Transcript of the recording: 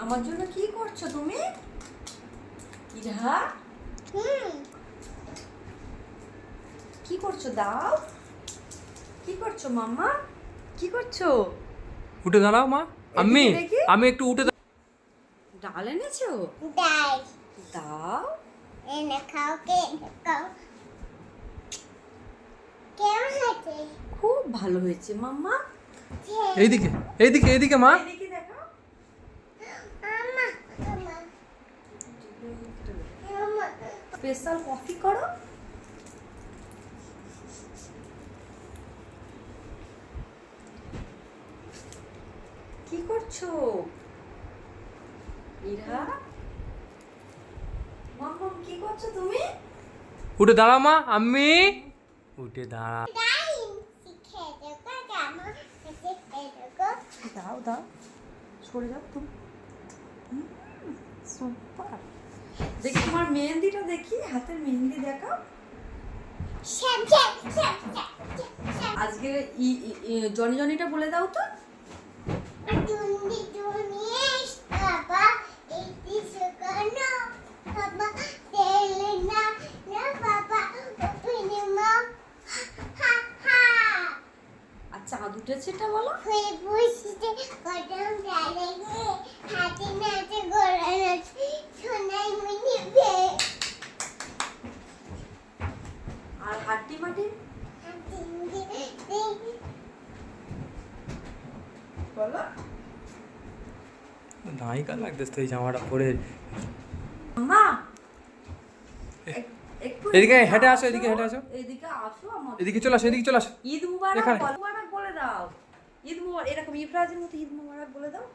আমার জন্য কি করছো তুমি? ইরা কি করছো? দাও। কি করছো মাম্মা? কি করছো? উঠে দাঁড়াও মা। আমি এদিকে দেখি। আমি একটু উঠে ডাল এনেছো? ডাল দাও। এনে খাও কে খাও কেমন হয়েছে? খুব ভালো হয়েছে মাম্মা। এইদিকে এইদিকে এইদিকে মা। এদিকে দেখাও। মামা মামা মামা স্পেশাল কফি করো। কি করছো ইরা? মাম্মা কি করছো তুমি? উঠে দাঁড়াও মা। আমি উঠে দাঁড়া। টাইম শিখে দেখো জামা শিখে দেখো দাও দাও, সরে যাও তুমি। সুপার। দেখি তোমার মেহেন্দিটা, দেখি হাতের মেহেন্দি দেখাও। শ্যাম শ্যাম শ্যাম শ্যাম আজকে জনি জনিটা বলে দাও তো। টুনি টুনি বাবা এটি সুকানো বাবা তেলে না না বাবা ওপেনে মা হা হা আচ্ছা চাঁদ উঠেছে এটা বলো। হয়ে বসতে কদম ডালে গিয়ে হাতে নাতে গোড়া সোনাই মুনি বে আর হাড্ডি মাটি বলো। নায়িকা লাগতেছে এই জামাটা পরে। মা একটু এদিকে হেঁটে আসো, এদিকে হেঁটে আসো। এদিকে আসো আমার। এদিকে চলে আসো, এদিকে চলে আসো। ঈদ মুবারক এখানে। মুবারক বলে দাও। ঈদ মুবারক, এরকম ইফরাজের মতো ঈদ মুবারক বলে দাও।